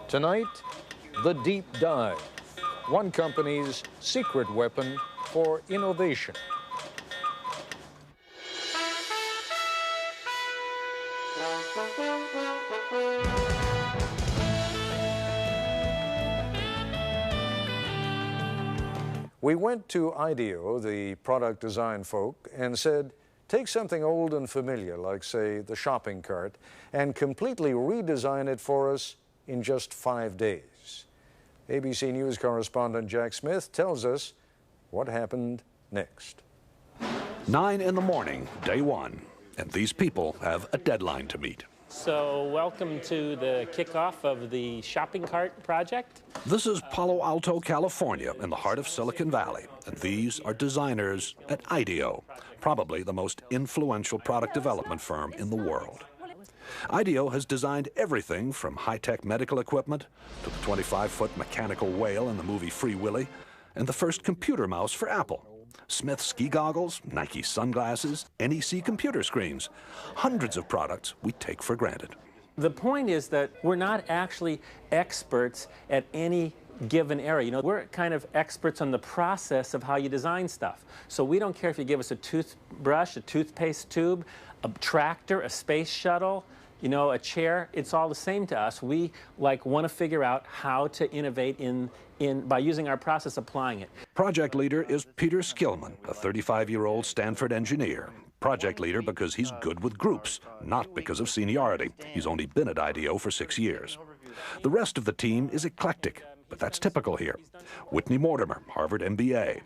Tonight, the deep dive, one company's secret weapon for innovation. We went to IDEO, the product design folk, and said, take something old and familiar, like, say, the shopping cart, and completely redesign it for us in just 5 days. ABC News correspondent Jack Smith tells us what happened next. 9 in the morning, day one, and these people have a deadline to meet. So welcome to the kickoff of the shopping cart project. This is Palo Alto, California, in the heart of Silicon Valley, and these are designers at IDEO, probably the most influential product development firm in the world. IDEO has designed everything from high-tech medical equipment to the 25-foot mechanical whale in the movie Free Willy and the first computer mouse for Apple. Smith ski goggles, Nike sunglasses, NEC computer screens. Hundreds of products we take for granted. The point is that we're not actually experts at any given area. You know, we're kind of experts on the process of how you design stuff. So we don't care if you give us a toothbrush, a toothpaste tube, a tractor, a space shuttle, you know, a chair. It's all the same to us. We want to figure out how to innovate by using our process, applying it. Project leader is Peter Skillman, a 35-year-old Stanford engineer. Project leader because he's good with groups, not because of seniority. He's only been at IDEO for 6 years. The rest of the team is eclectic, but that's typical here. Whitney Mortimer, Harvard MBA.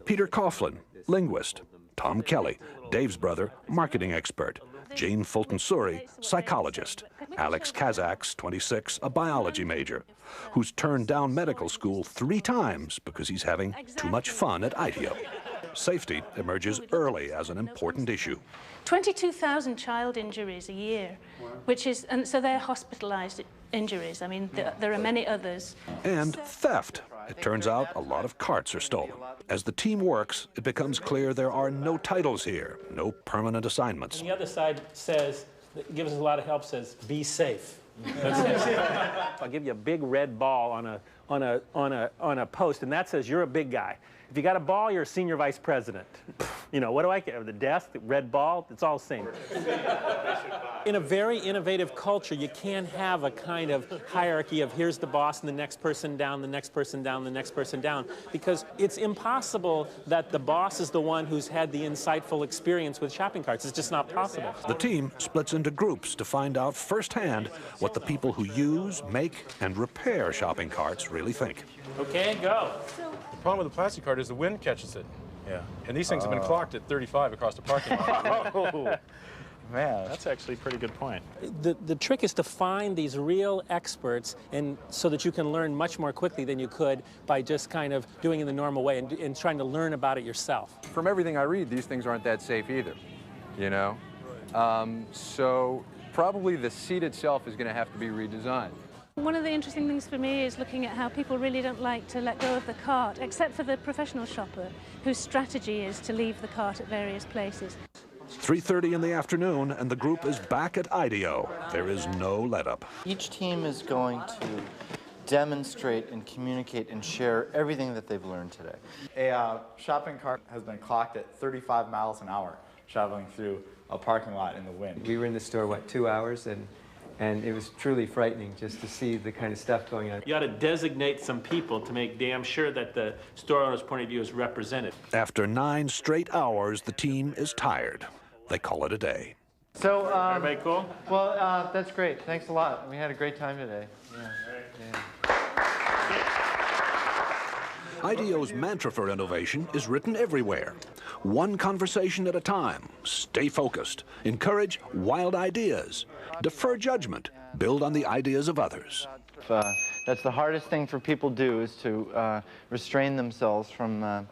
Peter Coughlin, linguist. Tom Kelly, Dave's brother, marketing expert. Jane Fulton-Suri, psychologist. Alex Kazaks, 26, a biology major, who's turned down medical school 3 times because he's having too much fun at IDEO. Safety emerges early as an important issue. 22,000 child injuries a year, and so they're hospitalized injuries. I mean, there are many others. And theft. It turns out a lot of carts are stolen. As the team works, it becomes clear there are no titles here, no permanent assignments. And the other side says, gives us a lot of help, says, be safe. I'll give you a big red ball on a post, and that says you're a big guy. If you got a ball, you're a senior vice president. You know, what do I care? The desk, the red ball, it's all the same. In a very innovative culture, you can't have a kind of hierarchy of here's the boss and the next person down, the next person down, the next person down, because it's impossible that the boss is the one who's had the insightful experience with shopping carts. It's just not possible. The team splits into groups to find out firsthand what the people who use, make, and repair shopping carts really think. Okay, go. The problem with the plastic cart is the wind catches it. Yeah. And these things have been clocked at 35 across the parking lot. Oh, man, that's actually a pretty good point. The trick is to find these real experts, and so that you can learn much more quickly than you could by just kind of doing it the normal way and trying to learn about it yourself. From everything I read, these things aren't that safe either, you know? So probably the seat itself is going to have to be redesigned. One of the interesting things for me is looking at how people really don't like to let go of the cart, except for the professional shopper, whose strategy is to leave the cart at various places. 3:30 in the afternoon, and the group is back at IDEO. There is no let-up. Each team is going to demonstrate and communicate and share everything that they've learned today. A shopping cart has been clocked at 35 miles an hour traveling through a parking lot in the wind. We were in the store, what, 2 hours, and it was truly frightening just to see the kind of stuff going on. You ought to designate some people to make damn sure that the store owner's point of view is represented. After 9 straight hours, the team is tired. They call it a day. So, everybody cool? Well, that's great. Thanks a lot. We had a great time today. IDEO's mantra for innovation is written everywhere. One conversation at a time. Stay focused. Encourage wild ideas. Defer judgment. Build on the ideas of others. That's the hardest thing for people to do, is to restrain themselves from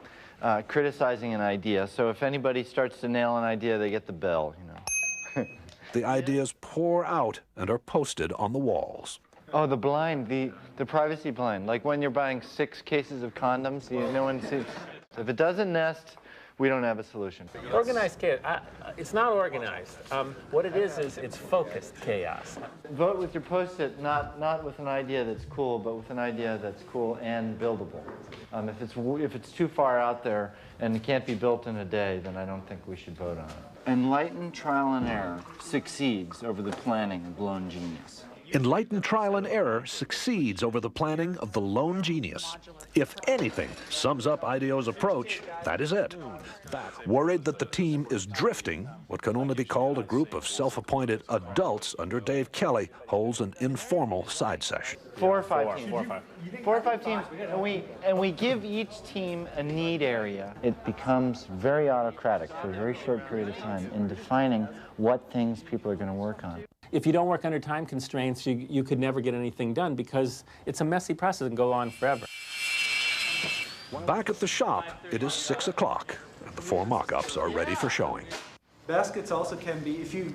criticizing an idea. So if anybody starts to nail an idea, they get the bell, you know. The ideas pour out and are posted on the walls. Oh, the blind, the privacy blind. Like when you're buying 6 cases of condoms, no one sees. If it doesn't nest, we don't have a solution. Organized chaos, it's not organized. What it is it's focused chaos. Vote with your Post-it, not with an idea that's cool, but with an idea that's cool and buildable. If it's too far out there and it can't be built in a day, then I don't think we should vote on it. Enlightened trial and error succeeds over the planning of lone genius. Enlightened trial and error succeeds over the planning of the lone genius. If anything sums up IDEO's approach, that is it. Worried that the team is drifting, what can only be called a group of self-appointed adults under Dave Kelly holds an informal side session. 4 or 5 teams. 4 or 5 teams, and we give each team a need area. It becomes very autocratic for a very short period of time in defining what things people are going to work on. If you don't work under time constraints, you could never get anything done because it's a messy process and go on forever. Back at the shop, it is 6 o'clock, and the 4 mock-ups are ready for showing. Baskets also can be, if you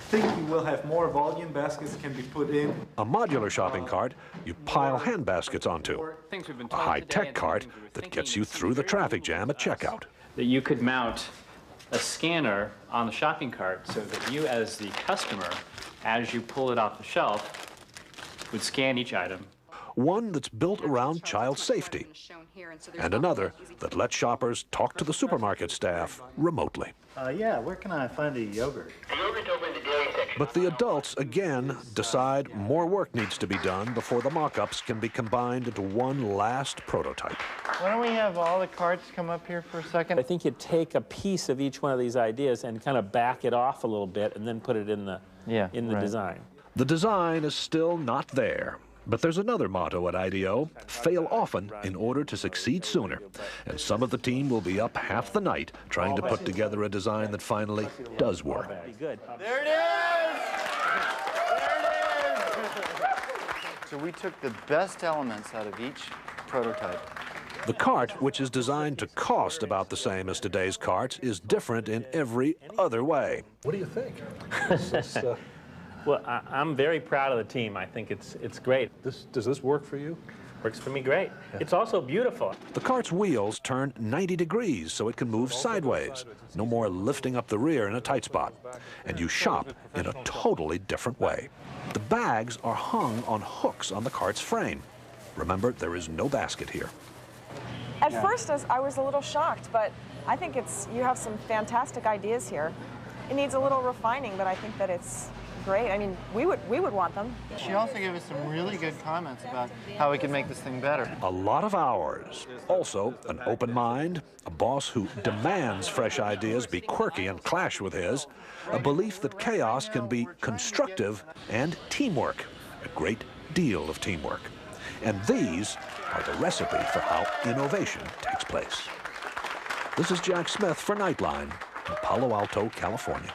think you will have more volume, baskets can be put in. A modular shopping cart you pile hand baskets onto. A high-tech cart that gets you through the traffic jam at checkout. That you could mount a scanner on the shopping cart so that you as the customer, as you pull it off the shelf, would scan each item. One that's built around child safety, and another that lets shoppers talk to the supermarket staff remotely. Yeah, where can I find a yogurt? But the adults, again, decide more work needs to be done before the mock-ups can be combined into one last prototype. Why don't we have all the carts come up here for a second? I think you take a piece of each one of these ideas and kind of back it off a little bit and then put it in the, design. The design is still not there. But there's another motto at IDEO: fail often in order to succeed sooner. And some of the team will be up half the night trying to put together a design that finally does work. There it is! There it is! So we took the best elements out of each prototype. The cart, which is designed to cost about the same as today's carts, is different in every other way. What do you think? Well, I'm very proud of the team. I think it's great. Does this work for you? Works for me great. It's also beautiful. The cart's wheels turn 90 degrees so it can move sideways. No more lifting up the rear in a tight spot. And you shop in a totally different way. The bags are hung on hooks on the cart's frame. Remember, there is no basket here. At first, I was a little shocked, but I think you have some fantastic ideas here. It needs a little refining, but I think that it's great. I mean, we would want them. She also gave us some really good comments about how we could make this thing better. A lot of hours. Also, an open mind, a boss who demands fresh ideas be quirky and clash with his, a belief that chaos can be constructive, and teamwork, a great deal of teamwork. And these are the recipe for how innovation takes place. This is Jack Smith for Nightline in Palo Alto, California.